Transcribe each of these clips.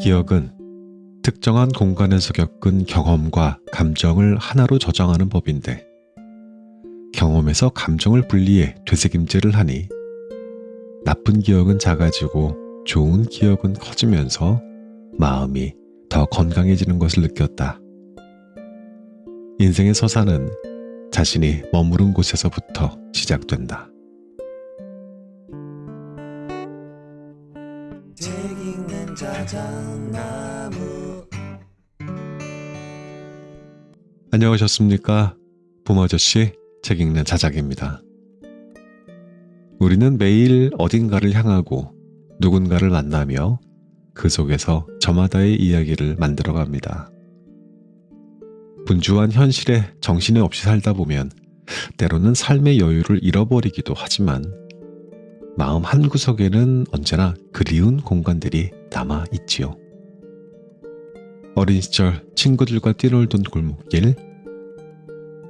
기억은 특정한 공간에서 겪은 경험과 감정을 하나로 저장하는 법인데, 경험에서 감정을 분리해 되새김질을 하니 나쁜 기억은 작아지고 좋은 기억은 커지면서 마음이 더 건강해지는 것을 느꼈다. 인생의 서사는 자신이 머무른 곳에서부터 시작된다. 책 읽는 자작나무. 안녕하셨습니까? 봄아저씨 책 읽는 자작입니다. 우리는 매일 어딘가를 향하고 누군가를 만나며 그 속에서 저마다의 이야기를 만들어갑니다. 분주한 현실에 정신이 없이 살다 보면 때로는 삶의 여유를 잃어버리기도 하지만 마음 한구석에는 언제나 그리운 공간들이 남아 있지요. 어린 시절 친구들과 뛰놀던 골목길,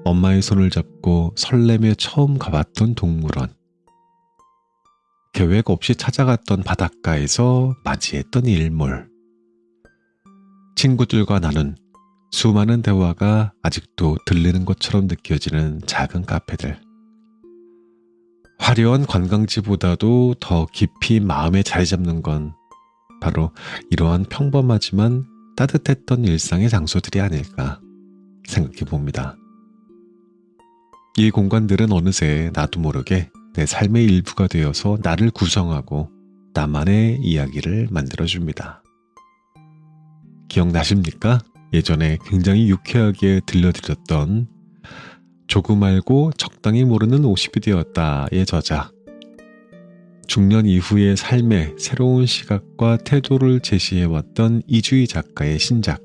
엄마의 손을 잡고 설레며 처음 가봤던 동물원, 계획 없이 찾아갔던 바닷가에서 맞이했던 일몰, 친구들과 나눈 수많은 대화가 아직도 들리는 것처럼 느껴지는 작은 카페들. 화려한 관광지보다도 더 깊이 마음에 자리 잡는 건 바로 이러한 평범하지만 따뜻했던 일상의 장소들이 아닐까 생각해 봅니다. 이 공간들은 어느새 나도 모르게 내 삶의 일부가 되어서 나를 구성하고 나만의 이야기를 만들어줍니다. 기억나십니까? 예전에 굉장히 유쾌하게 들려드렸던 조금 알고 적당히 모르는 50이 되었다의 저자. 중년 이후의 삶의 새로운 시각과 태도를 제시해왔던 이주희 작가의 신작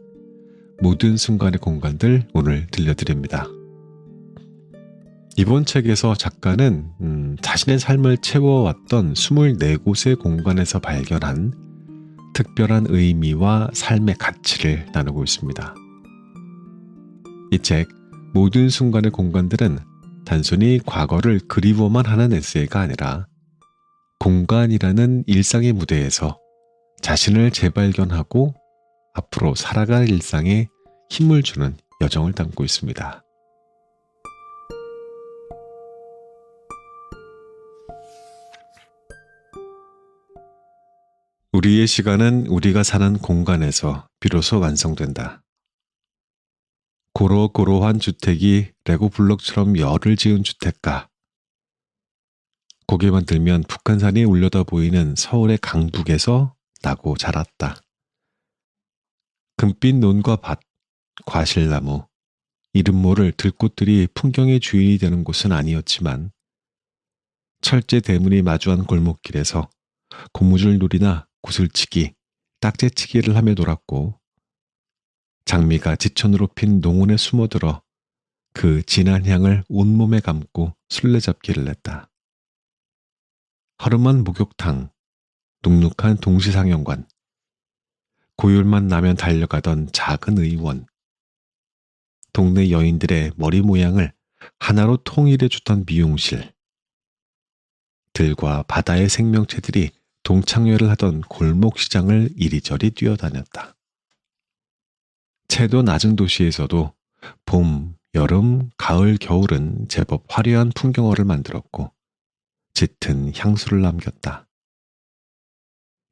모든 순간의 공간들 오늘 들려드립니다. 이번 책에서 작가는 자신의 삶을 채워왔던 24곳의 공간에서 발견한 특별한 의미와 삶의 가치를 나누고 있습니다. 이 책 모든 순간의 공간들은 단순히 과거를 그리워만 하는 에세이가 아니라 공간이라는 일상의 무대에서 자신을 재발견하고 앞으로 살아갈 일상에 힘을 주는 여정을 담고 있습니다. 우리의 시간은 우리가 사는 공간에서 비로소 완성된다. 고로고로한 주택이 레고 블록처럼 열을 지은 주택가. 고개만 들면 북한산이 울려다 보이는 서울의 강북에서 나고 자랐다. 금빛 논과 밭, 과실나무, 이름 모를 들꽃들이 풍경의 주인이 되는 곳은 아니었지만 철제 대문이 마주한 골목길에서 고무줄 놀이나 구슬치기, 딱재치기를 하며 놀았고 장미가 지천으로 핀 농원에 숨어들어 그 진한 향을 온몸에 감고 술래잡기를 했다. 허름한 목욕탕, 눅눅한 동시상영관, 고열만 나면 달려가던 작은 의원, 동네 여인들의 머리 모양을 하나로 통일해 주던 미용실, 들과 바다의 생명체들이 동창회를 하던 골목시장을 이리저리 뛰어다녔다. 채도 낮은 도시에서도 봄, 여름, 가을, 겨울은 제법 화려한 풍경어를 만들었고 짙은 향수를 남겼다.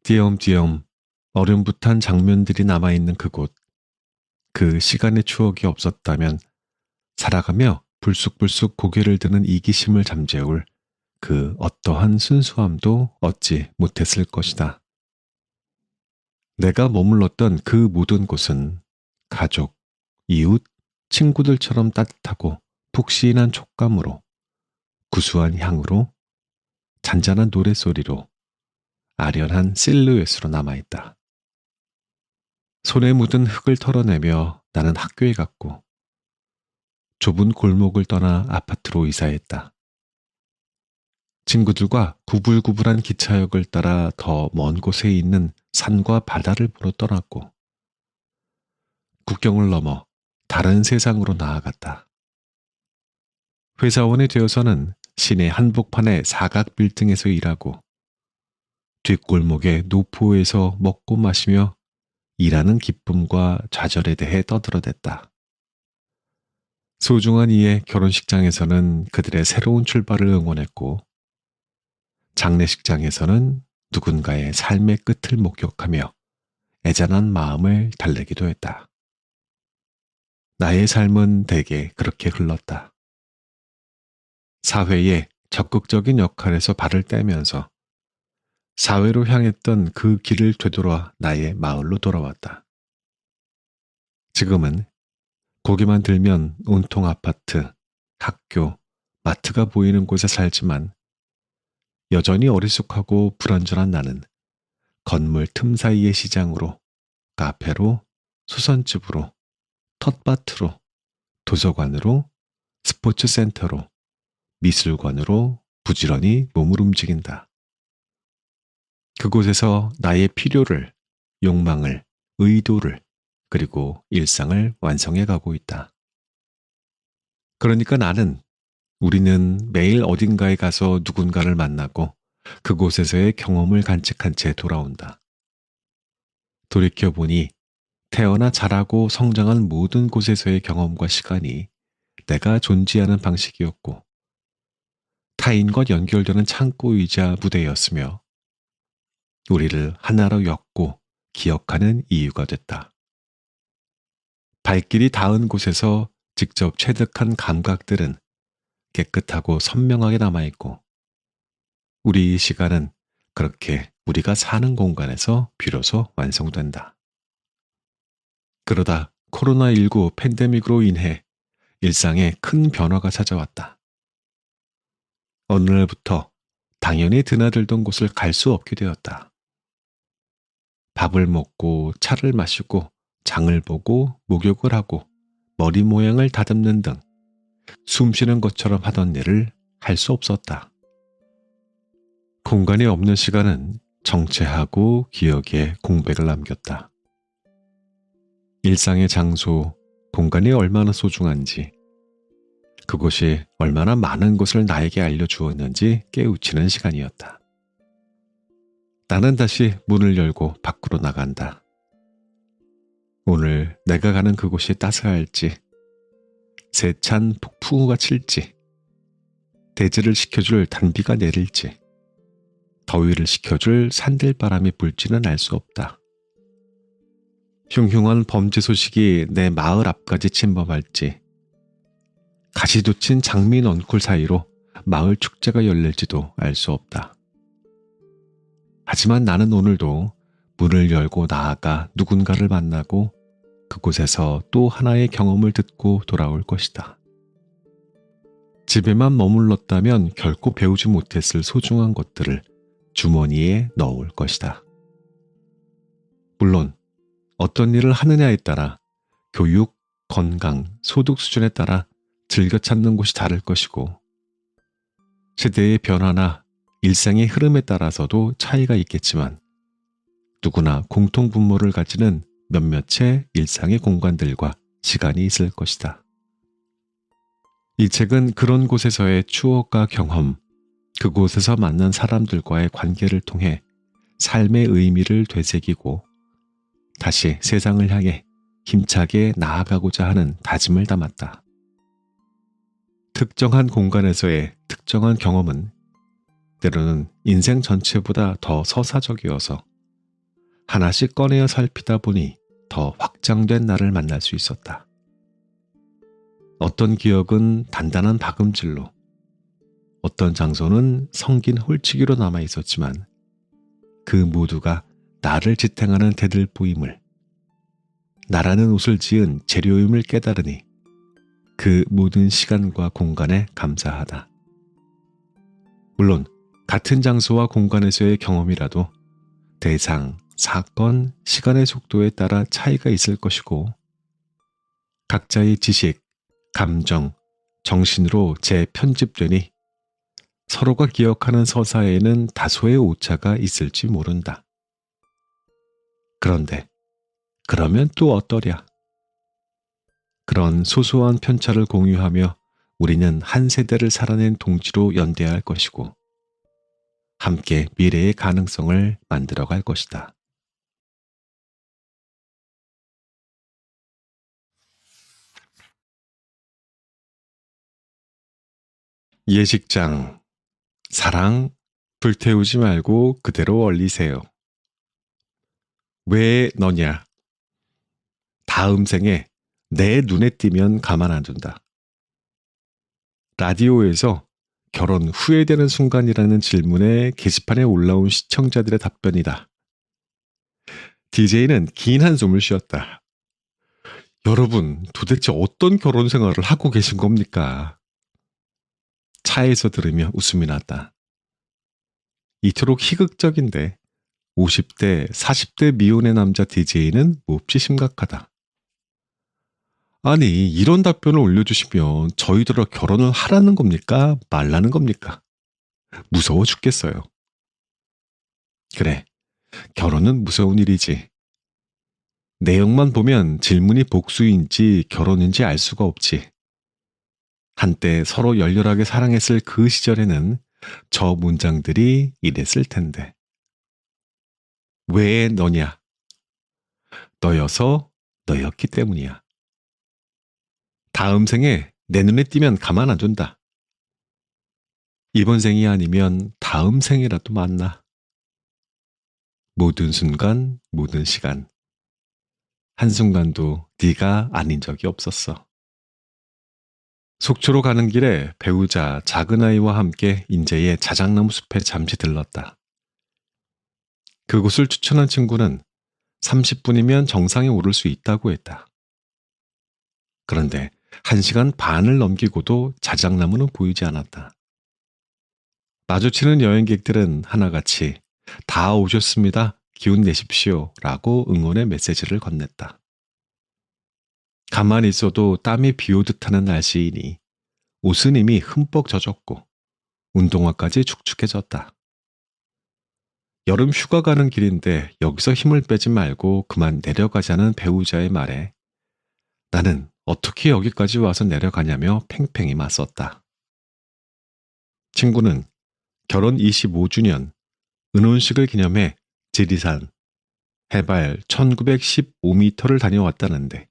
띄엄띄엄 어렴풋한 장면들이 남아있는 그곳, 그 시간의 추억이 없었다면 살아가며 불쑥불쑥 고개를 드는 이기심을 잠재울 그 어떠한 순수함도 얻지 못했을 것이다. 내가 머물렀던 그 모든 곳은 가족, 이웃, 친구들처럼 따뜻하고 푹신한 촉감으로, 구수한 향으로, 잔잔한 노랫소리로, 아련한 실루엣으로 남아있다. 손에 묻은 흙을 털어내며 나는 학교에 갔고 좁은 골목을 떠나 아파트로 이사했다. 친구들과 구불구불한 기차역을 따라 더 먼 곳에 있는 산과 바다를 보러 떠났고 국경을 넘어 다른 세상으로 나아갔다. 회사원이 되어서는 시내 한복판의 사각 빌딩에서 일하고 뒷골목의 노포에서 먹고 마시며 일하는 기쁨과 좌절에 대해 떠들어댔다. 소중한 이의 결혼식장에서는 그들의 새로운 출발을 응원했고, 장례식장에서는 누군가의 삶의 끝을 목격하며 애잔한 마음을 달래기도 했다. 나의 삶은 대개 그렇게 흘렀다. 사회의 적극적인 역할에서 발을 떼면서 사회로 향했던 그 길을 되돌아 나의 마을로 돌아왔다. 지금은 고개만 들면 온통 아파트, 학교, 마트가 보이는 곳에 살지만 여전히 어리숙하고 불완전한 나는 건물 틈 사이의 시장으로, 카페로, 수선집으로, 텃밭으로, 도서관으로, 스포츠센터로, 미술관으로 부지런히 몸을 움직인다. 그곳에서 나의 필요를, 욕망을, 의도를, 그리고 일상을 완성해 가고 있다. 그러니까 우리는 매일 어딘가에 가서 누군가를 만나고 그곳에서의 경험을 간직한 채 돌아온다. 돌이켜보니 태어나 자라고 성장한 모든 곳에서의 경험과 시간이 내가 존재하는 방식이었고, 타인과 연결되는 창고이자 무대였으며 우리를 하나로 엮고 기억하는 이유가 됐다. 발길이 닿은 곳에서 직접 체득한 감각들은 깨끗하고 선명하게 남아있고, 우리 이 시간은 그렇게 우리가 사는 공간에서 비로소 완성된다. 그러다 코로나19 팬데믹으로 인해 일상에 큰 변화가 찾아왔다. 어느 날부터 당연히 드나들던 곳을 갈 수 없게 되었다. 밥을 먹고 차를 마시고 장을 보고 목욕을 하고 머리 모양을 다듬는 등 숨쉬는 것처럼 하던 일을 할 수 없었다. 공간이 없는 시간은 정체하고 기억에 공백을 남겼다. 일상의 장소, 공간이 얼마나 소중한지, 그곳이 얼마나 많은 것을 나에게 알려주었는지 깨우치는 시간이었다. 나는 다시 문을 열고 밖으로 나간다. 오늘 내가 가는 그곳이 따스할지, 세찬 폭풍우가 칠지, 대지를 식혀줄 단비가 내릴지, 더위를 식혀줄 산들바람이 불지는 알 수 없다. 흉흉한 범죄 소식이 내 마을 앞까지 침범할지, 가시돋친 장미 넝쿨 사이로 마을 축제가 열릴지도 알 수 없다. 하지만 나는 오늘도 문을 열고 나아가 누군가를 만나고 그곳에서 또 하나의 경험을 듣고 돌아올 것이다. 집에만 머물렀다면 결코 배우지 못했을 소중한 것들을 주머니에 넣을 것이다. 물론 어떤 일을 하느냐에 따라 교육, 건강, 소득 수준에 따라 즐겨 찾는 곳이 다를 것이고, 시대의 변화나 일상의 흐름에 따라서도 차이가 있겠지만 누구나 공통 분모를 가지는 몇몇의 일상의 공간들과 시간이 있을 것이다. 이 책은 그런 곳에서의 추억과 경험, 그곳에서 만난 사람들과의 관계를 통해 삶의 의미를 되새기고 다시 세상을 향해 힘차게 나아가고자 하는 다짐을 담았다. 특정한 공간에서의 특정한 경험은 때로는 인생 전체보다 더 서사적이어서 하나씩 꺼내어 살피다 보니 더 확장된 나를 만날 수 있었다. 어떤 기억은 단단한 박음질로, 어떤 장소는 성긴 홀치기로 남아 있었지만 그 모두가 나를 지탱하는 대들보임을, 나라는 옷을 지은 재료임을 깨달으니 그 모든 시간과 공간에 감사하다. 물론 같은 장소와 공간에서의 경험이라도 대상, 사건, 시간의 속도에 따라 차이가 있을 것이고, 각자의 지식, 감정, 정신으로 재편집되니 서로가 기억하는 서사에는 다소의 오차가 있을지 모른다. 그런데 그러면 또 어떠랴? 그런 소소한 편차를 공유하며 우리는 한 세대를 살아낸 동지로 연대할 것이고 함께 미래의 가능성을 만들어갈 것이다. 예식장, 사랑, 불태우지 말고 그대로 얼리세요. 왜 너냐? 다음 생에 내 눈에 띄면 가만 안 둔다. 라디오에서 결혼 후회되는 순간이라는 질문에 게시판에 올라온 시청자들의 답변이다. DJ는 긴 한숨을 쉬었다. 여러분, 도대체 어떤 결혼 생활을 하고 계신 겁니까? 차에서 들으며 웃음이 났다. 이토록 희극적인데 50대, 40대 미혼의 남자 DJ는 몹시 심각하다. 아니, 이런 답변을 올려주시면 저희들과 결혼을 하라는 겁니까? 말라는 겁니까? 무서워 죽겠어요. 그래, 결혼은 무서운 일이지. 내용만 보면 질문이 복수인지 결혼인지 알 수가 없지. 한때 서로 열렬하게 사랑했을 그 시절에는 저 문장들이 이랬을 텐데. 왜 너냐? 너여서 너였기 때문이야. 다음 생에 내 눈에 띄면 가만 안 둔다. 이번 생이 아니면 다음 생이라도 만나. 모든 순간, 모든 시간. 한순간도 네가 아닌 적이 없었어. 속초로 가는 길에 배우자 작은 아이와 함께 인제의 자작나무 숲에 잠시 들렀다. 그곳을 추천한 친구는 30분이면 정상에 오를 수 있다고 했다. 그런데 1시간 반을 넘기고도 자작나무는 보이지 않았다. 마주치는 여행객들은 하나같이 다 오셨습니다. 기운 내십시오. 라고 응원의 메시지를 건넸다. 가만히 있어도 땀이 비오듯 하는 날씨이니 옷은 이미 흠뻑 젖었고 운동화까지 축축해졌다. 여름 휴가 가는 길인데 여기서 힘을 빼지 말고 그만 내려가자는 배우자의 말에 나는 어떻게 여기까지 와서 내려가냐며 팽팽히 맞섰다. 친구는 결혼 25주년 은혼식을 기념해 지리산 해발 1915m를 다녀왔다는데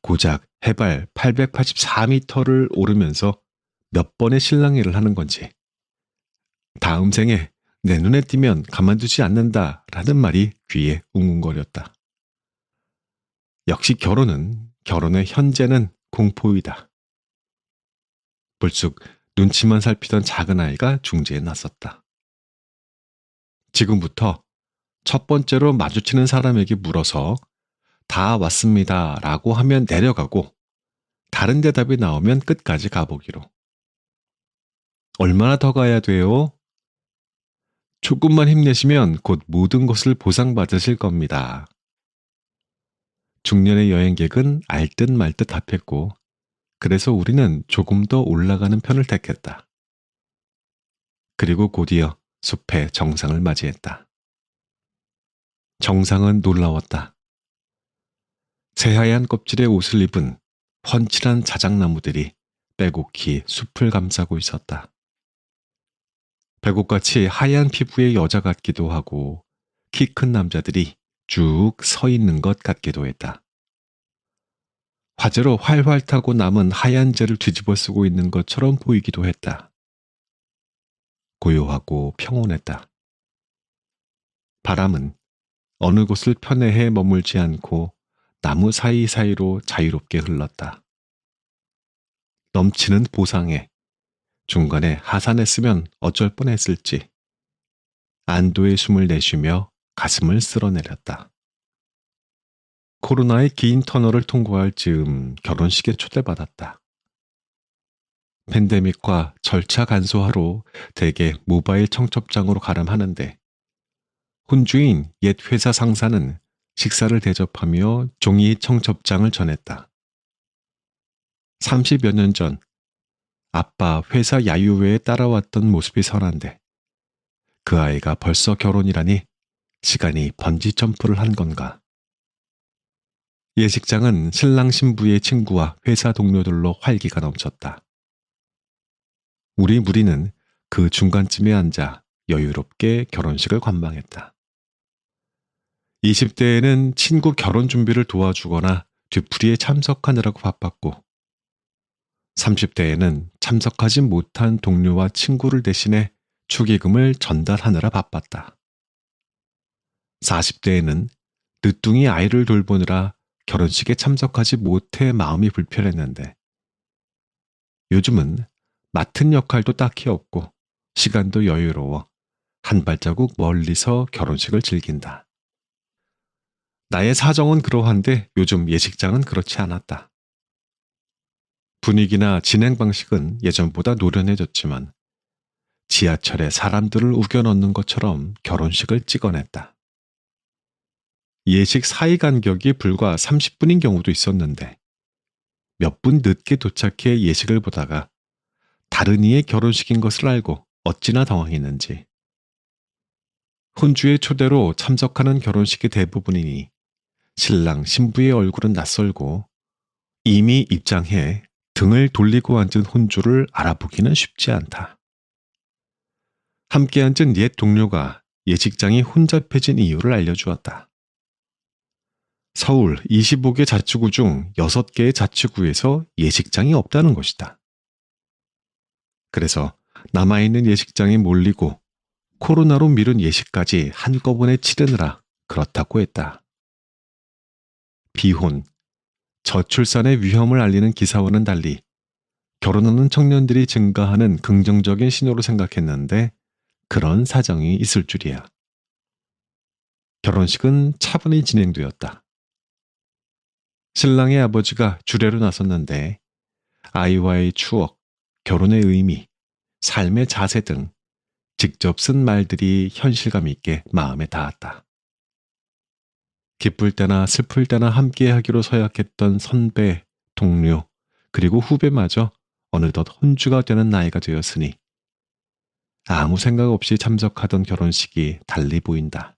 고작 해발 884m를 오르면서 몇 번의 실랑이를 하는 건지 다음 생에 내 눈에 띄면 가만두지 않는다 라는 말이 귀에 웅웅거렸다. 역시 결혼의 현재는 공포이다. 불쑥 눈치만 살피던 작은 아이가 중재에 나섰다. 지금부터 첫 번째로 마주치는 사람에게 물어서 다 왔습니다 라고 하면 내려가고 다른 대답이 나오면 끝까지 가보기로. 얼마나 더 가야 돼요? 조금만 힘내시면 곧 모든 것을 보상받으실 겁니다. 중년의 여행객은 알듯 말듯 답했고 그래서 우리는 조금 더 올라가는 편을 택했다. 그리고 곧이어 숲의 정상을 맞이했다. 정상은 놀라웠다. 새하얀 껍질의 옷을 입은 훤칠한 자작나무들이 빼곡히 숲을 감싸고 있었다. 백옥같이 하얀 피부의 여자 같기도 하고 키 큰 남자들이 쭉 서 있는 것 같기도 했다. 화재로 활활 타고 남은 하얀 재를 뒤집어 쓰고 있는 것처럼 보이기도 했다. 고요하고 평온했다. 바람은 어느 곳을 편애해 머물지 않고 나무 사이사이로 자유롭게 흘렀다. 넘치는 보상에 중간에 하산했으면 어쩔 뻔했을지 안도의 숨을 내쉬며 가슴을 쓸어내렸다. 코로나의 긴 터널을 통과할 즈음 결혼식에 초대받았다. 팬데믹과 절차 간소화로 대개 모바일 청첩장으로 가름하는데 혼주인 옛 회사 상사는 식사를 대접하며 종이 청첩장을 전했다. 30여 년 전 아빠 회사 야유회에 따라왔던 모습이 선한데 그 아이가 벌써 결혼이라니 시간이 번지 점프를 한 건가. 예식장은 신랑 신부의 친구와 회사 동료들로 활기가 넘쳤다. 우리 무리는 그 중간쯤에 앉아 여유롭게 결혼식을 관망했다. 20대에는 친구 결혼 준비를 도와주거나 뒤풀이에 참석하느라고 바빴고 30대에는 참석하지 못한 동료와 친구를 대신해 축의금을 전달하느라 바빴다. 40대에는 늦둥이 아이를 돌보느라 결혼식에 참석하지 못해 마음이 불편했는데 요즘은 맡은 역할도 딱히 없고 시간도 여유로워 한 발자국 멀리서 결혼식을 즐긴다. 나의 사정은 그러한데 요즘 예식장은 그렇지 않았다. 분위기나 진행 방식은 예전보다 노련해졌지만 지하철에 사람들을 우겨 넣는 것처럼 결혼식을 찍어냈다. 예식 사이 간격이 불과 30분인 경우도 있었는데 몇 분 늦게 도착해 예식을 보다가 다른 이의 결혼식인 것을 알고 어찌나 당황했는지. 혼주의 초대로 참석하는 결혼식의 대부분이니 신랑 신부의 얼굴은 낯설고 이미 입장해 등을 돌리고 앉은 혼주를 알아보기는 쉽지 않다. 함께 앉은 옛 동료가 예식장이 혼잡해진 이유를 알려주었다. 서울 25개 자치구 중 6개의 자치구에서 예식장이 없다는 것이다. 그래서 남아있는 예식장이 몰리고 코로나로 미룬 예식까지 한꺼번에 치르느라 그렇다고 했다. 비혼, 저출산의 위험을 알리는 기사와는 달리 결혼하는 청년들이 증가하는 긍정적인 신호로 생각했는데 그런 사정이 있을 줄이야. 결혼식은 차분히 진행되었다. 신랑의 아버지가 주례로 나섰는데 아이와의 추억, 결혼의 의미, 삶의 자세 등 직접 쓴 말들이 현실감 있게 마음에 닿았다. 기쁠 때나 슬플 때나 함께하기로 서약했던 선배, 동료, 그리고 후배마저 어느덧 혼주가 되는 나이가 되었으니 아무 생각 없이 참석하던 결혼식이 달리 보인다.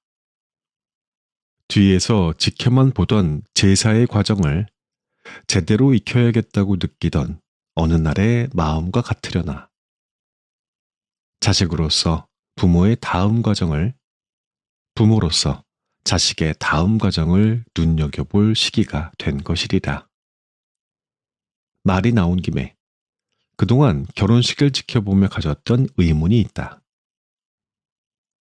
뒤에서 지켜만 보던 제사의 과정을 제대로 익혀야겠다고 느끼던 어느 날의 마음과 같으려나. 자식으로서 부모의 다음 과정을, 부모로서 자식의 다음 과정을 눈여겨볼 시기가 된 것이리라. 말이 나온 김에 그동안 결혼식을 지켜보며 가졌던 의문이 있다.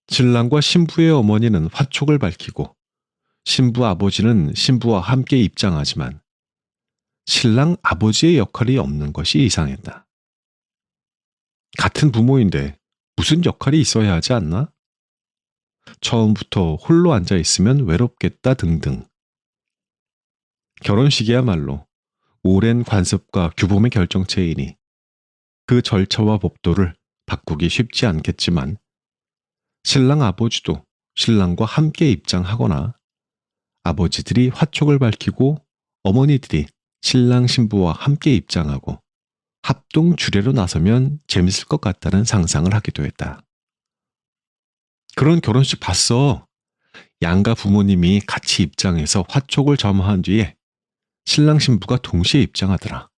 신랑과 신부의 어머니는 화촉을 밝히고 신부 아버지는 신부와 함께 입장하지만 신랑 아버지의 역할이 없는 것이 이상했다. 같은 부모인데 무슨 역할이 있어야 하지 않나? 처음부터 홀로 앉아 있으면 외롭겠다 등등. 결혼식이야말로 오랜 관습과 규범의 결정체이니 그 절차와 법도를 바꾸기 쉽지 않겠지만 신랑 아버지도 신랑과 함께 입장하거나 아버지들이 화촉을 밝히고 어머니들이 신랑 신부와 함께 입장하고 합동 주례로 나서면 재밌을 것 같다는 상상을 하기도 했다. 그런 결혼식 봤어. 양가 부모님이 같이 입장해서 화촉을 점화한 뒤에 신랑 신부가 동시에 입장하더라.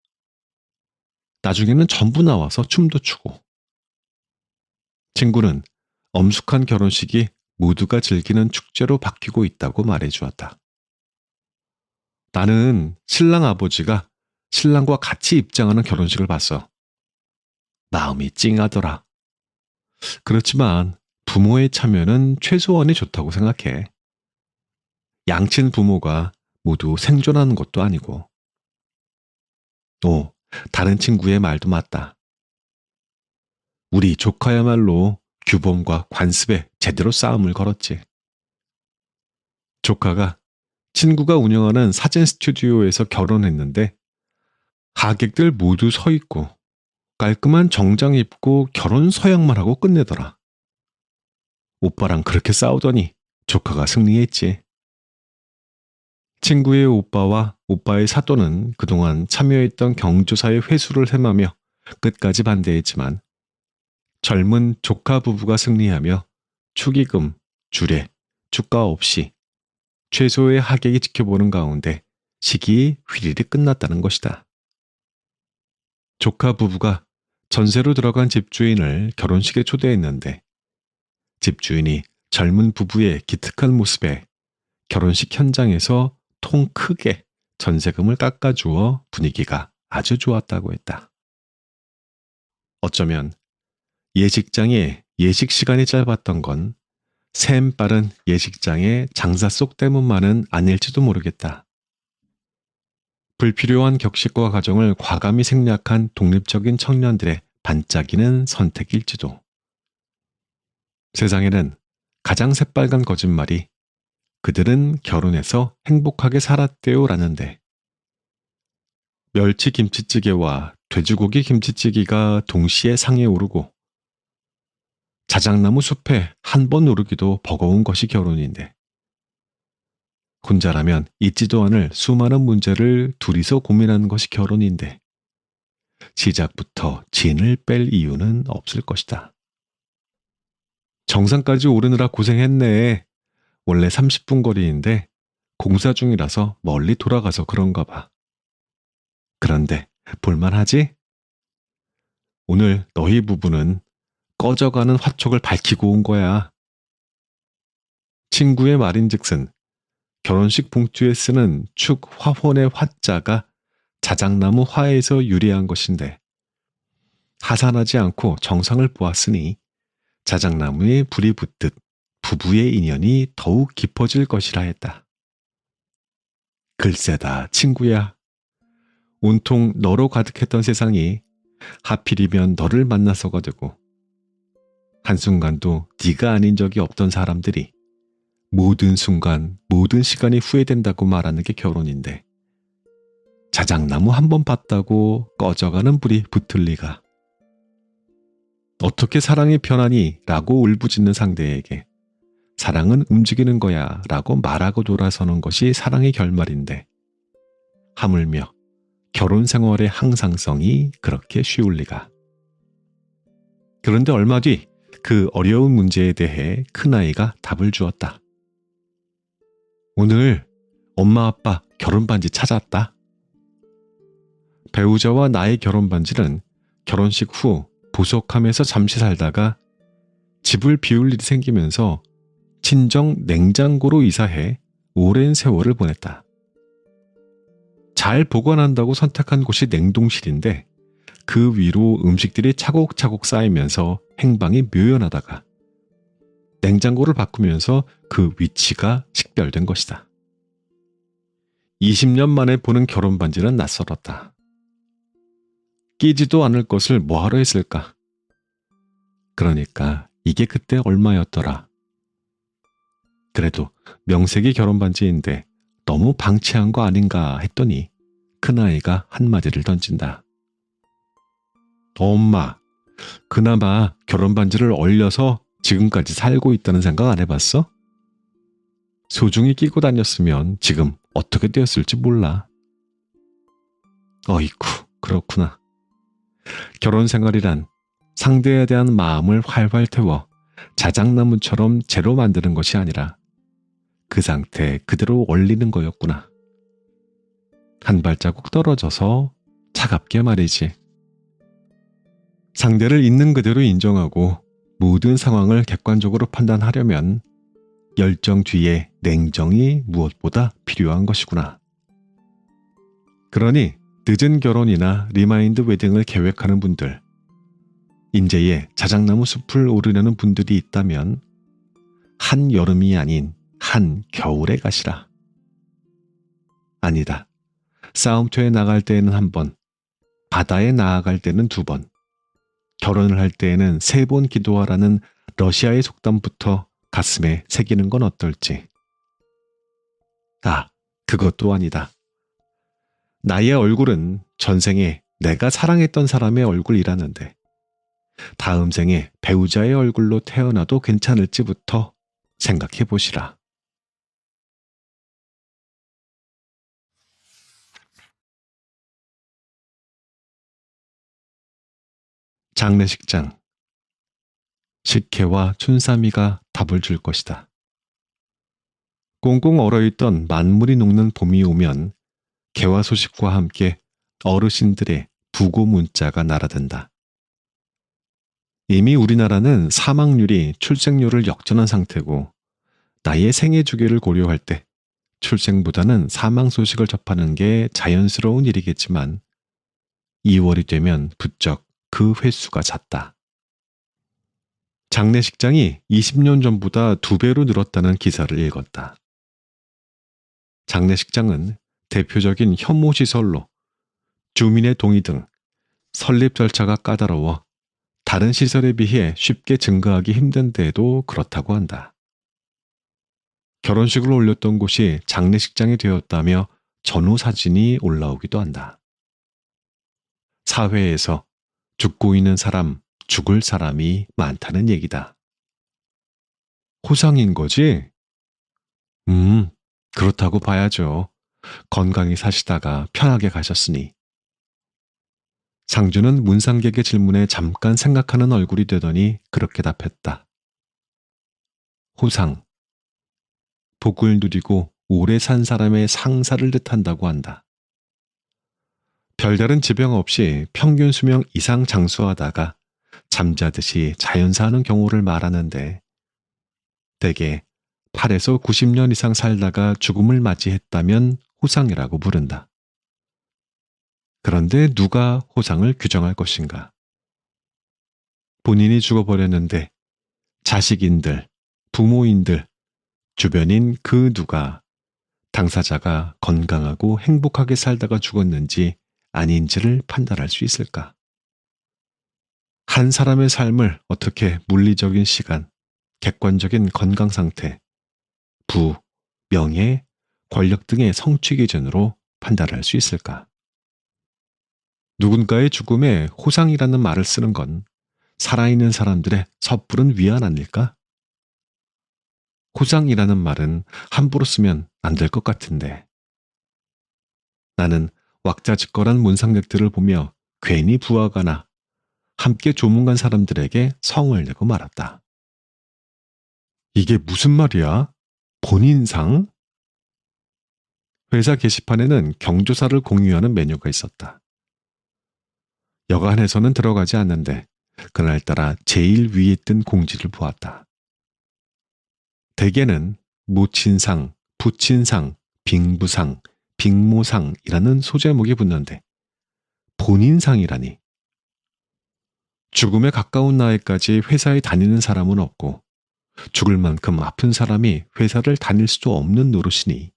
나중에는 전부 나와서 춤도 추고. 친구는 엄숙한 결혼식이 모두가 즐기는 축제로 바뀌고 있다고 말해주었다. 나는 신랑 아버지가 신랑과 같이 입장하는 결혼식을 봤어. 마음이 찡하더라. 그렇지만 부모의 참여는 최소한이 좋다고 생각해. 양친 부모가 모두 생존하는 것도 아니고. 오, 다른 친구의 말도 맞다. 우리 조카야말로 규범과 관습에 제대로 싸움을 걸었지. 조카가 친구가 운영하는 사진 스튜디오에서 결혼했는데 하객들 모두 서 있고 깔끔한 정장 입고 결혼 서약만 하고 끝내더라. 오빠랑 그렇게 싸우더니 조카가 승리했지. 친구의 오빠와 오빠의 사또는 그동안 참여했던 경조사의 회수를 해마며 끝까지 반대했지만 젊은 조카 부부가 승리하며 축의금, 주례, 축가 없이 최소의 하객이 지켜보는 가운데 식이 휘리릭 끝났다는 것이다. 조카 부부가 전세로 들어간 집주인을 결혼식에 초대했는데 집주인이 젊은 부부의 기특한 모습에 결혼식 현장에서 통 크게 전세금을 깎아주어 분위기가 아주 좋았다고 했다. 어쩌면 예식장의 예식 시간이 짧았던 건 샘 빠른 예식장의 장사 속 때문만은 아닐지도 모르겠다. 불필요한 격식과 과정을 과감히 생략한 독립적인 청년들의 반짝이는 선택일지도. 세상에는 가장 새빨간 거짓말이 그들은 결혼해서 행복하게 살았대요라는데, 멸치 김치찌개와 돼지고기 김치찌개가 동시에 상에 오르고 자작나무 숲에 한 번 오르기도 버거운 것이 결혼인데, 혼자라면 잊지도 않을 수많은 문제를 둘이서 고민하는 것이 결혼인데, 시작부터 진을 뺄 이유는 없을 것이다. 정상까지 오르느라 고생했네. 원래 30분 거리인데 공사 중이라서 멀리 돌아가서 그런가 봐. 그런데 볼만하지? 오늘 너희 부부는 꺼져가는 화촉을 밝히고 온 거야. 친구의 말인즉슨 결혼식 봉투에 쓰는 축 화혼의 화자가 자작나무 화에서 유래한 것인데, 하산하지 않고 정성을 보았으니 자작나무에 불이 붙듯 부부의 인연이 더욱 깊어질 것이라 했다. 글쎄다, 친구야. 온통 너로 가득했던 세상이 하필이면 너를 만나서가 되고, 한순간도 네가 아닌 적이 없던 사람들이 모든 순간, 모든 시간이 후회된다고 말하는 게 결혼인데, 자작나무 한 번 봤다고 꺼져가는 불이 붙을 리가. 어떻게 사랑이 편하니? 라고 울부짖는 상대에게 사랑은 움직이는 거야 라고 말하고 돌아서는 것이 사랑의 결말인데, 하물며 결혼 생활의 항상성이 그렇게 쉬울 리가. 그런데 얼마 뒤 그 어려운 문제에 대해 큰아이가 답을 주었다. 오늘 엄마 아빠 결혼 반지 찾았다. 배우자와 나의 결혼 반지는 결혼식 후 보석함에서 잠시 살다가 집을 비울 일이 생기면서 친정 냉장고로 이사해 오랜 세월을 보냈다. 잘 보관한다고 선택한 곳이 냉동실인데, 그 위로 음식들이 차곡차곡 쌓이면서 행방이 묘연하다가 냉장고를 바꾸면서 그 위치가 식별된 것이다. 20년 만에 보는 결혼 반지는 낯설었다. 끼지도 않을 것을 뭐하러 했을까? 그러니까 이게 그때 얼마였더라. 그래도 명색이 결혼 반지인데 너무 방치한 거 아닌가 했더니 큰아이가 한마디를 던진다. 엄마, 그나마 결혼 반지를 얼려서 지금까지 살고 있다는 생각 안 해봤어? 소중히 끼고 다녔으면 지금 어떻게 되었을지 몰라. 어이쿠, 그렇구나. 결혼 생활이란 상대에 대한 마음을 활활 태워 자작나무처럼 재로 만드는 것이 아니라 그 상태 그대로 얼리는 거였구나. 한 발자국 떨어져서 차갑게 말이지. 상대를 있는 그대로 인정하고 모든 상황을 객관적으로 판단하려면 열정 뒤에 냉정이 무엇보다 필요한 것이구나. 그러니 늦은 결혼이나 리마인드 웨딩을 계획하는 분들, 인제에 자작나무 숲을 오르려는 분들이 있다면 한 여름이 아닌 한 겨울에 가시라. 아니다. 싸움터에 나갈 때에는 한 번, 바다에 나아갈 때는 두 번, 결혼을 할 때에는 3번 기도하라는 러시아의 속담부터 가슴에 새기는 건 어떨지. 아, 그것도 아니다. 나의 얼굴은 전생에 내가 사랑했던 사람의 얼굴이라는데, 다음 생에 배우자의 얼굴로 태어나도 괜찮을지부터 생각해 보시라. 장례식장. 식혜와 춘삼이가 답을 줄 것이다. 꽁꽁 얼어있던 만물이 녹는 봄이 오면 개화 소식과 함께 어르신들의 부고 문자가 날아든다. 이미 우리나라는 사망률이 출생률을 역전한 상태고, 나의 생애 주기를 고려할 때 출생보다는 사망 소식을 접하는 게 자연스러운 일이겠지만 2월이 되면 부쩍 그 횟수가 잦다. 장례식장이 20년 전보다 2배로 늘었다는 기사를 읽었다. 장례식장은 대표적인 혐오시설로 주민의 동의 등 설립 절차가 까다로워 다른 시설에 비해 쉽게 증가하기 힘든 데에도 그렇다고 한다. 결혼식을 올렸던 곳이 장례식장이 되었다며 전후 사진이 올라오기도 한다. 사회에서 죽고 있는 사람, 죽을 사람이 많다는 얘기다. 호상인 거지? 그렇다고 봐야죠. 건강히 사시다가 편하게 가셨으니. 상주는 문상객의 질문에 잠깐 생각하는 얼굴이 되더니 그렇게 답했다. 호상. 복을 누리고 오래 산 사람의 상사를 뜻한다고 한다. 별다른 지병 없이 평균 수명 이상 장수하다가 잠자듯이 자연사하는 경우를 말하는데 대개 8에서 90년 이상 살다가 죽음을 맞이했다면 호상이라고 부른다. 그런데 누가 호상을 규정할 것인가? 본인이 죽어버렸는데 자식인들, 부모인들, 주변인 그 누가 당사자가 건강하고 행복하게 살다가 죽었는지 아닌지를 판단할 수 있을까? 한 사람의 삶을 어떻게 물리적인 시간, 객관적인 건강 상태, 부, 명예, 권력 등의 성취 기준으로 판단할 수 있을까? 누군가의 죽음에 호상이라는 말을 쓰는 건 살아있는 사람들의 섣부른 위안 아닐까? 호상이라는 말은 함부로 쓰면 안 될 것 같은데. 나는 왁자지껄한 문상객들을 보며 괜히 부하가 나 함께 조문간 사람들에게 성을 내고 말았다. 이게 무슨 말이야? 본인상? 회사 게시판에는 경조사를 공유하는 메뉴가 있었다. 여간해서는 들어가지 않는데 그날따라 제일 위에 뜬 공지를 보았다. 대개는 모친상, 부친상, 빙부상, 빙모상이라는 소제목이 붙는데 본인상이라니. 죽음에 가까운 나이까지 회사에 다니는 사람은 없고 죽을 만큼 아픈 사람이 회사를 다닐 수도 없는 노릇이니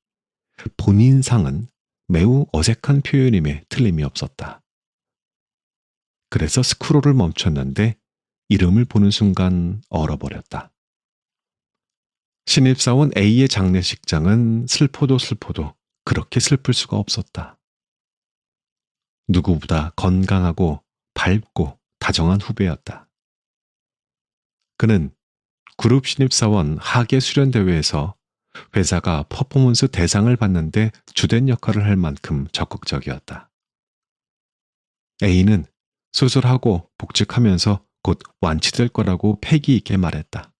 본인상은 매우 어색한 표현임에 틀림이 없었다. 그래서 스크롤을 멈췄는데 이름을 보는 순간 얼어버렸다. 신입사원 A의 장례식장은 슬퍼도 슬퍼도 그렇게 슬플 수가 없었다. 누구보다 건강하고 밝고 다정한 후배였다. 그는 그룹 신입사원 하계 수련대회에서 회사가 퍼포먼스 대상을 받는데 주된 역할을 할 만큼 적극적이었다. A는 수술하고 복직하면서 곧 완치될 거라고 패기 있게 말했다.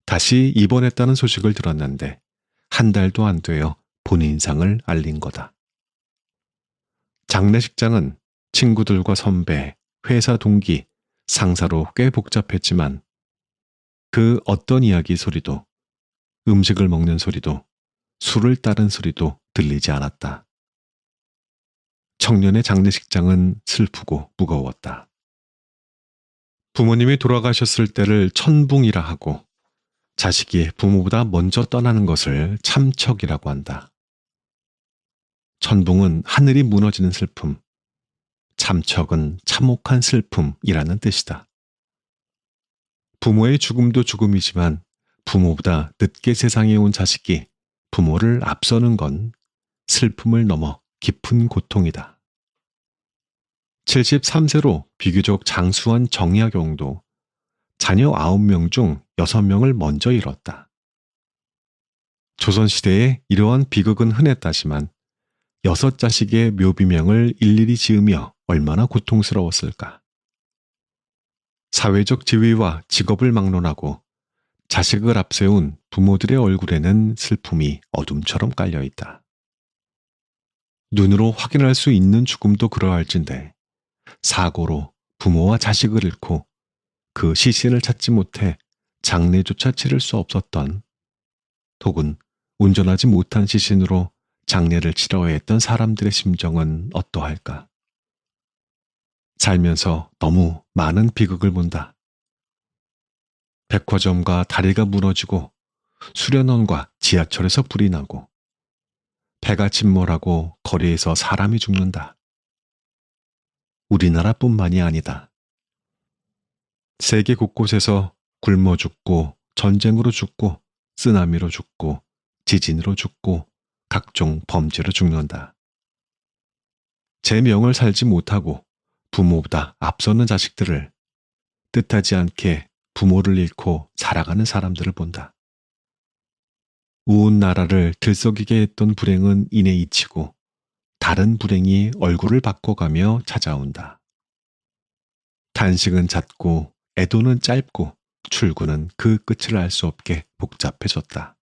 다시 입원했다는 소식을 들었는데 한 달도 안 되어 본인상을 알린 거다. 장례식장은 친구들과 선배, 회사 동기, 상사로 꽤 복잡했지만 그 어떤 이야기 소리도, 음식을 먹는 소리도, 술을 따른 소리도 들리지 않았다. 청년의 장례식장은 슬프고 무거웠다. 부모님이 돌아가셨을 때를 천붕이라 하고 자식이 부모보다 먼저 떠나는 것을 참척이라고 한다. 천붕은 하늘이 무너지는 슬픔, 참척은 참혹한 슬픔이라는 뜻이다. 부모의 죽음도 죽음이지만 부모보다 늦게 세상에 온 자식이 부모를 앞서는 건 슬픔을 넘어 깊은 고통이다. 73세로 비교적 장수한 정약용도 자녀 9명 중 6명을 먼저 잃었다. 조선시대에 이러한 비극은 흔했다지만 6자식의 묘비명을 일일이 지으며 얼마나 고통스러웠을까. 사회적 지위와 직업을 막론하고 자식을 앞세운 부모들의 얼굴에는 슬픔이 어둠처럼 깔려있다. 눈으로 확인할 수 있는 죽음도 그러할진데 사고로 부모와 자식을 잃고 그 시신을 찾지 못해 장례조차 치를 수 없었던 혹은 운전하지 못한 시신으로 장례를 치러야 했던 사람들의 심정은 어떠할까? 살면서 너무 많은 비극을 본다. 백화점과 다리가 무너지고 수련원과 지하철에서 불이 나고 배가 침몰하고 거리에서 사람이 죽는다. 우리나라뿐만이 아니다. 세계 곳곳에서 굶어 죽고 전쟁으로 죽고 쓰나미로 죽고 지진으로 죽고 각종 범죄로 죽는다. 제 명을 살지 못하고 부모보다 앞서는 자식들을 뜻하지 않게 부모를 잃고 살아가는 사람들을 본다. 우운 나라를 들썩이게 했던 불행은 이내 잊히고 다른 불행이 얼굴을 바꿔가며 찾아온다. 단식은 잦고 애도는 짧고 출구는 그 끝을 알 수 없게 복잡해졌다.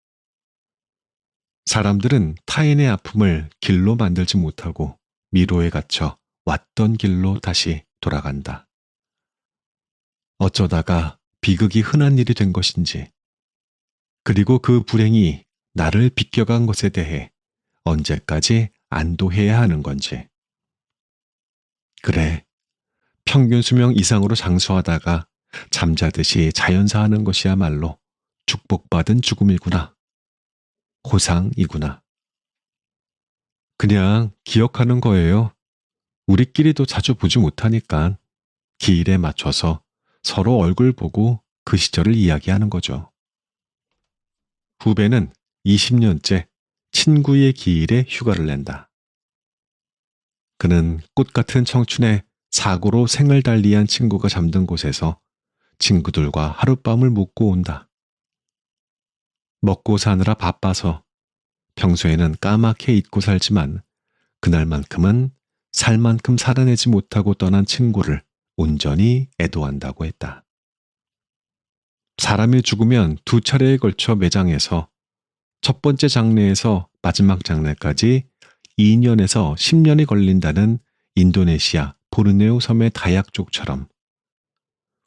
사람들은 타인의 아픔을 길로 만들지 못하고 미로에 갇혀 왔던 길로 다시 돌아간다. 어쩌다가 비극이 흔한 일이 된 것인지, 그리고 그 불행이 나를 비껴간 것에 대해 언제까지 안도해야 하는 건지. 그래, 평균 수명 이상으로 장수하다가 잠자듯이 자연사하는 것이야말로 축복받은 죽음이구나. 호상이구나. 그냥 기억하는 거예요. 우리끼리도 자주 보지 못하니까 기일에 맞춰서 서로 얼굴 보고 그 시절을 이야기하는 거죠. 후배는 20년째 친구의 기일에 휴가를 낸다. 그는 꽃 같은 청춘에 사고로 생을 달리한 친구가 잠든 곳에서 친구들과 하룻밤을 묵고 온다. 먹고 사느라 바빠서 평소에는 까맣게 잊고 살지만 그날만큼은 살 만큼 살아내지 못하고 떠난 친구를 온전히 애도한다고 했다. 사람이 죽으면 두 차례에 걸쳐 매장에서 첫 번째 장례에서 마지막 장례까지 2년에서 10년이 걸린다는 인도네시아 보르네오 섬의 다약족처럼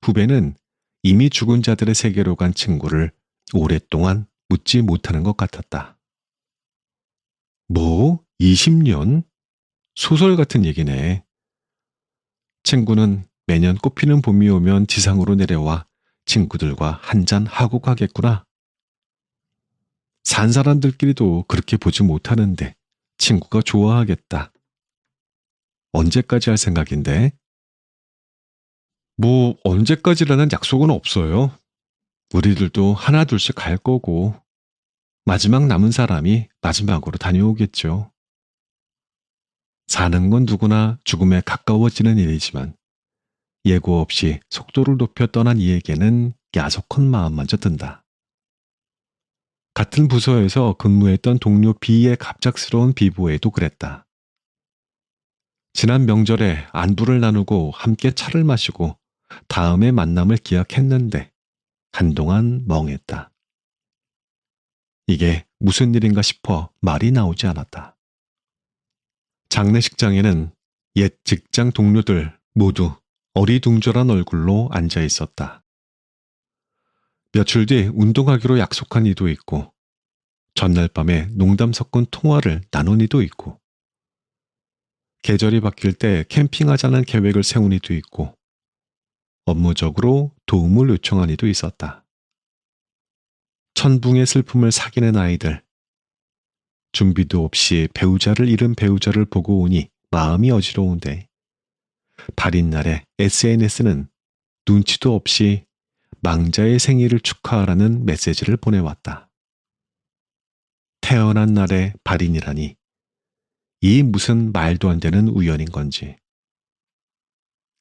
후배는 이미 죽은 자들의 세계로 간 친구를 오랫동안 묻지 못하는 것 같았다. 뭐? 20년? 소설 같은 얘기네. 친구는 매년 꽃피는 봄이 오면 지상으로 내려와 친구들과 한잔 하고 가겠구나. 산 사람들끼리도 그렇게 보지 못하는데 친구가 좋아하겠다. 언제까지 할 생각인데? 뭐 언제까지라는 약속은 없어요. 우리들도 하나 둘씩 갈 거고 마지막 남은 사람이 마지막으로 다녀오겠죠. 사는 건 누구나 죽음에 가까워지는 일이지만 예고 없이 속도를 높여 떠난 이에게는 야속한 마음마저 든다. 같은 부서에서 근무했던 동료 B의 갑작스러운 비보에도 그랬다. 지난 명절에 안부를 나누고 함께 차를 마시고 다음의 만남을 기약했는데 한동안 멍했다. 이게 무슨 일인가 싶어 말이 나오지 않았다. 장례식장에는 옛 직장 동료들 모두 어리둥절한 얼굴로 앉아 있었다. 며칠 뒤 운동하기로 약속한 이도 있고 전날 밤에 농담 섞은 통화를 나눈 이도 있고 계절이 바뀔 때 캠핑하자는 계획을 세운 이도 있고 업무적으로 도움을 요청한 이도 있었다. 천붕의 슬픔을 사귀는 아이들, 준비도 없이 배우자를 잃은 배우자를 보고 오니 마음이 어지러운데 발인 날에 SNS는 눈치도 없이 망자의 생일을 축하하라는 메시지를 보내왔다. 태어난 날에 발인이라니 이 무슨 말도 안 되는 우연인 건지.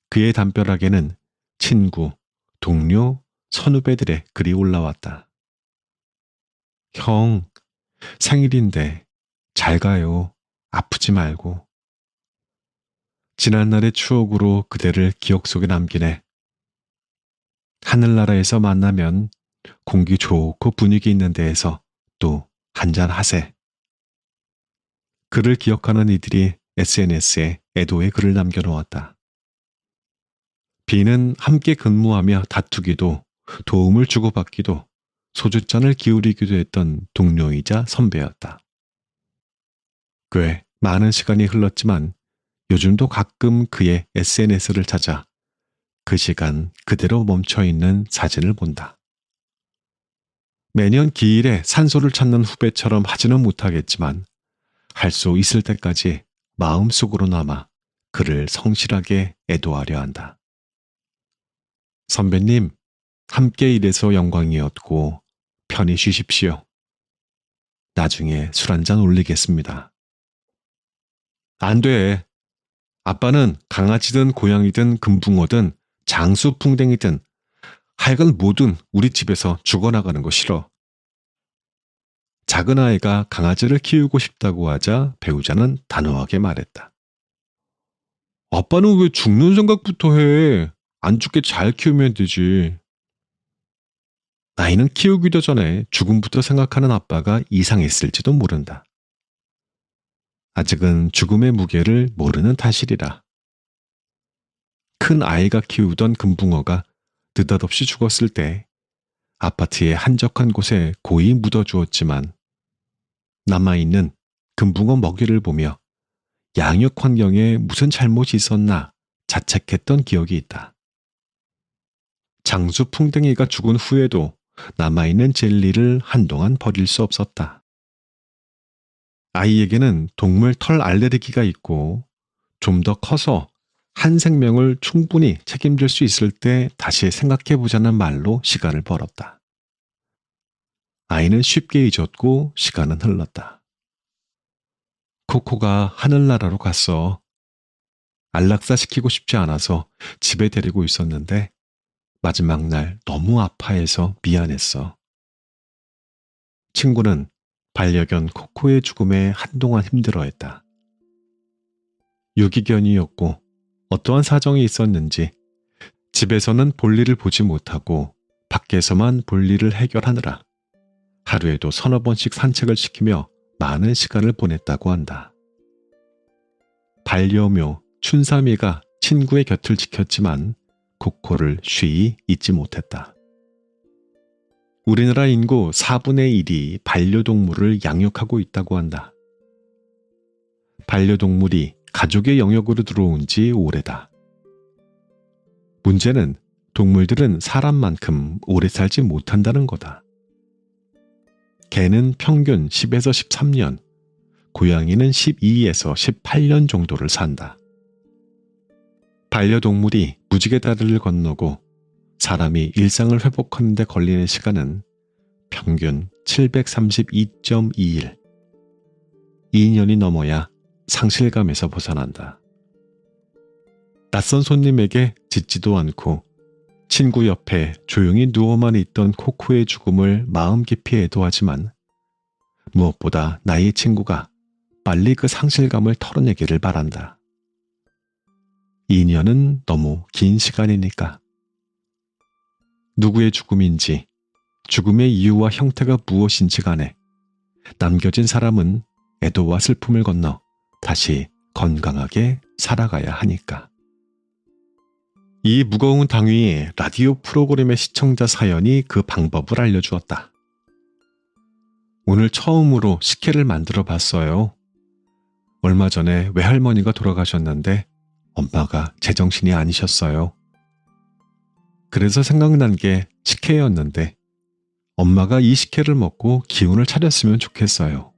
그의 담벼락에는 친구, 동료, 선후배들의 글이 올라왔다. 형, 생일인데 잘 가요. 아프지 말고. 지난날의 추억으로 그대를 기억 속에 남기네. 하늘나라에서 만나면 공기 좋고 분위기 있는 데에서 또 한잔 하세. 그를 기억하는 이들이 SNS에 애도의 글을 남겨놓았다. B는 함께 근무하며 다투기도 도움을 주고받기도 소주잔을 기울이기도 했던 동료이자 선배였다. 꽤 많은 시간이 흘렀지만 요즘도 가끔 그의 SNS를 찾아 그 시간 그대로 멈춰있는 사진을 본다. 매년 기일에 산소를 찾는 후배처럼 하지는 못하겠지만 할 수 있을 때까지 마음속으로 남아 그를 성실하게 애도하려 한다. 선배님, 함께 일해서 영광이었고 편히 쉬십시오. 나중에 술 한잔 올리겠습니다. 안 돼. 아빠는 강아지든 고양이든 금붕어든 장수풍뎅이든 하여간 뭐든 우리 집에서 죽어나가는 거 싫어. 작은 아이가 강아지를 키우고 싶다고 하자 배우자는 단호하게 말했다. 아빠는 왜 죽는 생각부터 해? 안 죽게 잘 키우면 되지. 나이는 키우기도 전에 죽음부터 생각하는 아빠가 이상했을지도 모른다. 아직은 죽음의 무게를 모르는 탓이리라. 큰 아이가 키우던 금붕어가 느닷없이 죽었을 때 아파트의 한적한 곳에 고이 묻어주었지만 남아있는 금붕어 먹이를 보며 양육 환경에 무슨 잘못이 있었나 자책했던 기억이 있다. 장수 풍뎅이가 죽은 후에도 남아있는 젤리를 한동안 버릴 수 없었다. 아이에게는 동물 털 알레르기가 있고 좀 더 커서 한 생명을 충분히 책임질 수 있을 때 다시 생각해보자는 말로 시간을 벌었다. 아이는 쉽게 잊었고 시간은 흘렀다. 코코가 하늘나라로 갔어. 안락사 시키고 싶지 않아서 집에 데리고 있었는데 마지막 날 너무 아파해서 미안했어. 친구는 반려견 코코의 죽음에 한동안 힘들어했다. 유기견이었고 어떠한 사정이 있었는지 집에서는 볼일을 보지 못하고 밖에서만 볼일을 해결하느라 하루에도 서너 번씩 산책을 시키며 많은 시간을 보냈다고 한다. 반려묘 춘삼이가 친구의 곁을 지켰지만 코코를 쉬이 잊지 못했다. 우리나라 인구 4분의 1이 반려동물을 양육하고 있다고 한다. 반려동물이 가족의 영역으로 들어온 지 오래다. 문제는 동물들은 사람만큼 오래 살지 못한다는 거다. 개는 평균 10에서 13년, 고양이는 12에서 18년 정도를 산다. 반려동물이 무지개 다리를 건너고 사람이 일상을 회복하는 데 걸리는 시간은 평균 732.2일. 2년이 넘어야 상실감에서 벗어난다. 낯선 손님에게 짖지도 않고 친구 옆에 조용히 누워만 있던 코코의 죽음을 마음 깊이 애도하지만 무엇보다 나의 친구가 빨리 그 상실감을 털어내기를 바란다. 2년은 너무 긴 시간이니까. 누구의 죽음인지, 죽음의 이유와 형태가 무엇인지 간에 남겨진 사람은 애도와 슬픔을 건너 다시 건강하게 살아가야 하니까. 이 무거운 당위에 라디오 프로그램의 시청자 사연이 그 방법을 알려주었다. 오늘 처음으로 식혜를 만들어 봤어요. 얼마 전에 외할머니가 돌아가셨는데 엄마가 제정신이 아니셨어요. 그래서 생각난 게 식혜였는데 엄마가 이 식혜를 먹고 기운을 차렸으면 좋겠어요.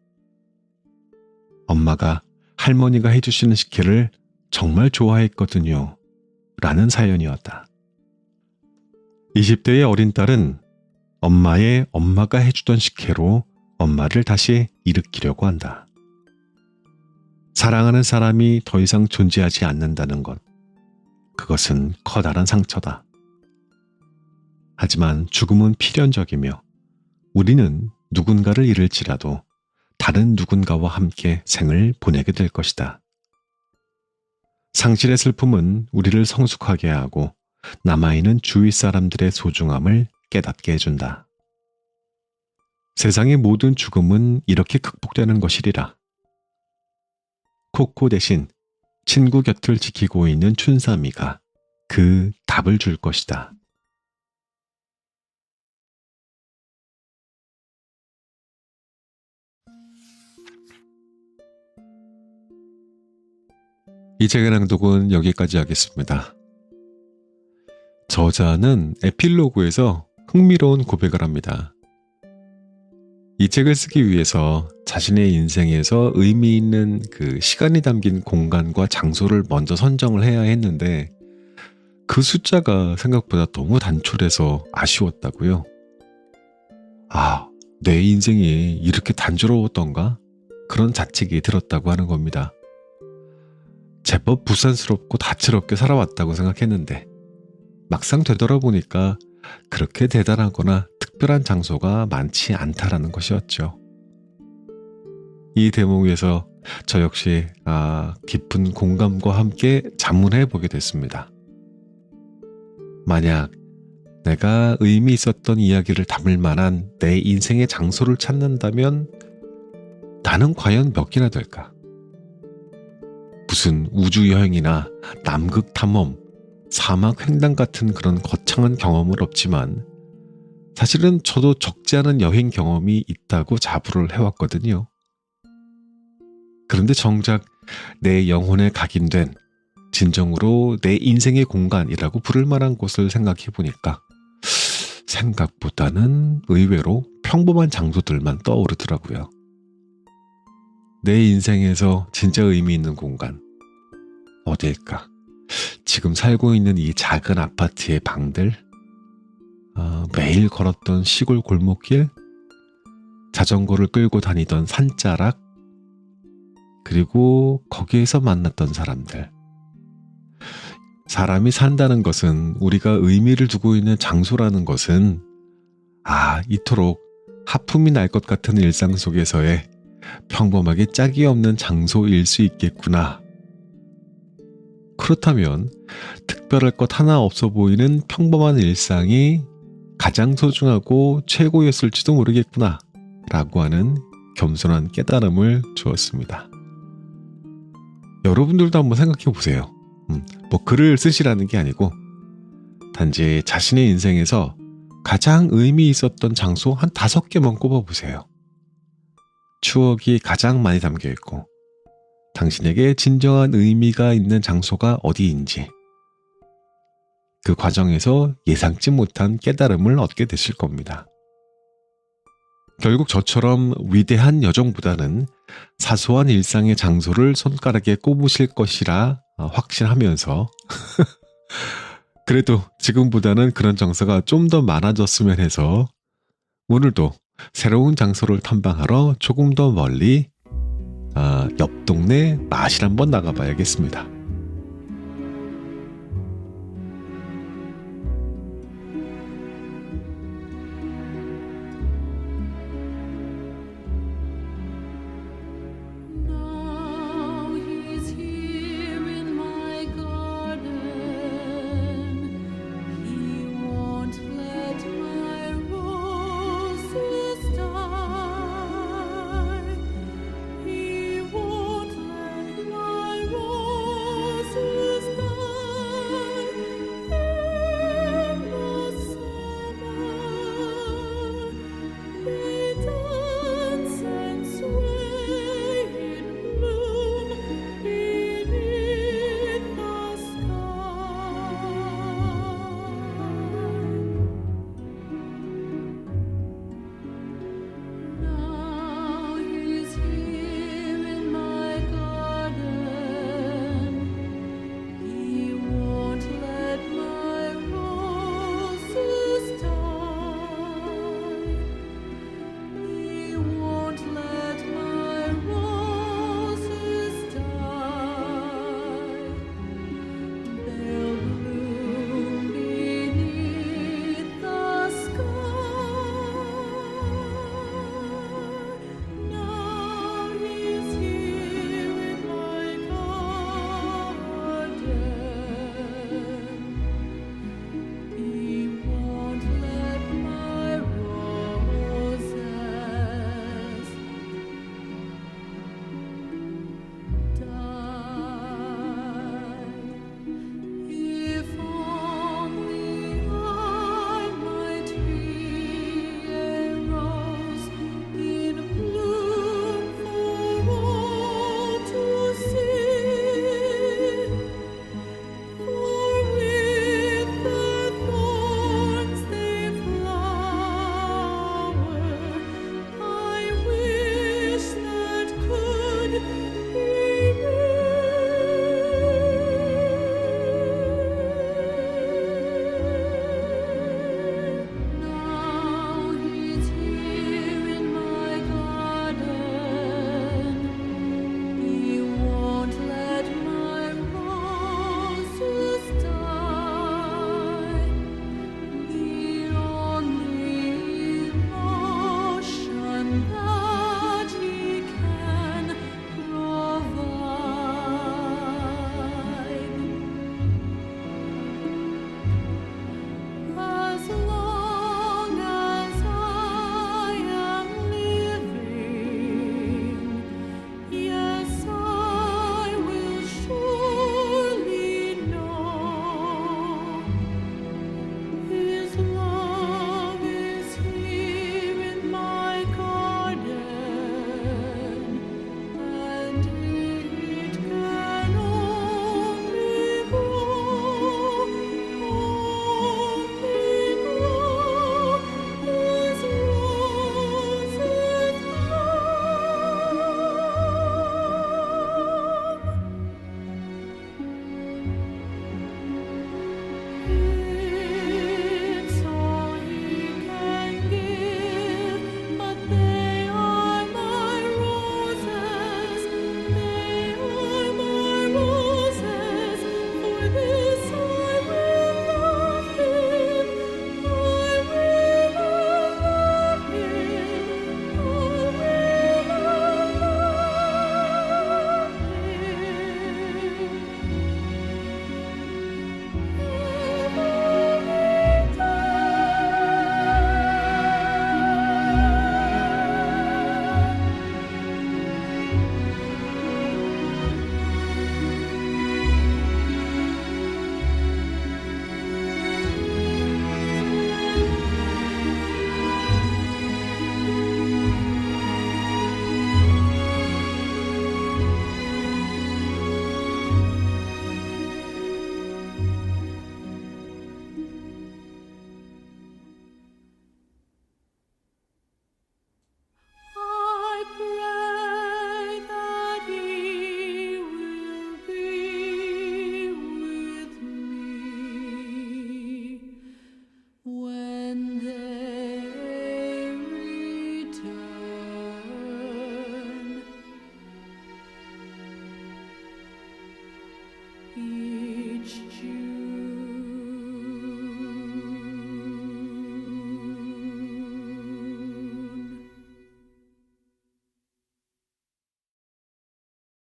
엄마가 할머니가 해주시는 식혜를 정말 좋아했거든요. 라는 사연이었다. 20대의 어린 딸은 엄마의 엄마가 해주던 식혜로 엄마를 다시 일으키려고 한다. 사랑하는 사람이 더 이상 존재하지 않는다는 것. 그것은 커다란 상처다. 하지만 죽음은 필연적이며 우리는 누군가를 잃을지라도 다른 누군가와 함께 생을 보내게 될 것이다. 상실의 슬픔은 우리를 성숙하게 하고 남아있는 주위 사람들의 소중함을 깨닫게 해준다. 세상의 모든 죽음은 이렇게 극복되는 것이리라. 코코 대신 친구 곁을 지키고 있는 춘삼이가 그 답을 줄 것이다. 이 책의 낭독은 여기까지 하겠습니다. 저자는 에필로그에서 흥미로운 고백을 합니다. 이 책을 쓰기 위해서 자신의 인생에서 의미 있는 그 시간이 담긴 공간과 장소를 먼저 선정을 해야 했는데 그 숫자가 생각보다 너무 단촐해서 아쉬웠다고요. 아, 내 인생이 이렇게 단조로웠던가? 그런 자책이 들었다고 하는 겁니다. 제법 부산스럽고 다채롭게 살아왔다고 생각했는데 막상 되돌아보니까 그렇게 대단하거나 특별한 장소가 많지 않다라는 것이었죠. 이 대목에서 저 역시 깊은 공감과 함께 자문해 보게 됐습니다. 만약 내가 의미 있었던 이야기를 담을 만한 내 인생의 장소를 찾는다면 나는 과연 몇 개나 될까? 무슨 우주여행이나 남극 탐험, 사막 횡단 같은 그런 거창한 경험은 없지만 사실은 저도 적지 않은 여행 경험이 있다고 자부를 해왔거든요. 그런데 정작 내 영혼에 각인된 진정으로 내 인생의 공간이라고 부를 만한 곳을 생각해 보니까 생각보다는 의외로 평범한 장소들만 떠오르더라고요. 내 인생에서 진짜 의미 있는 공간 어디일까? 지금 살고 있는 이 작은 아파트의 방들, 매일 걸었던 시골 골목길, 자전거를 끌고 다니던 산자락, 그리고 거기에서 만났던 사람들. 사람이 산다는 것은, 우리가 의미를 두고 있는 장소라는 것은 이토록 하품이 날 것 같은 일상 속에서의 평범하게 짝이 없는 장소일 수 있겠구나. 그렇다면 특별할 것 하나 없어 보이는 평범한 일상이 가장 소중하고 최고였을지도 모르겠구나 라고 하는 겸손한 깨달음을 주었습니다. 여러분들도 한번 생각해 보세요. 뭐 글을 쓰시라는 게 아니고 단지 자신의 인생에서 가장 의미 있었던 장소 한 5개만 꼽아보세요. 추억이 가장 많이 담겨있고 당신에게 진정한 의미가 있는 장소가 어디인지, 그 과정에서 예상치 못한 깨달음을 얻게 되실 겁니다. 결국 저처럼 위대한 여정보다는 사소한 일상의 장소를 손가락에 꼽으실 것이라 확신하면서 그래도 지금보다는 그런 장소가 좀 더 많아졌으면 해서 오늘도 새로운 장소를 탐방하러 조금 더 멀리 옆 동네 마실 한번 나가봐야겠습니다.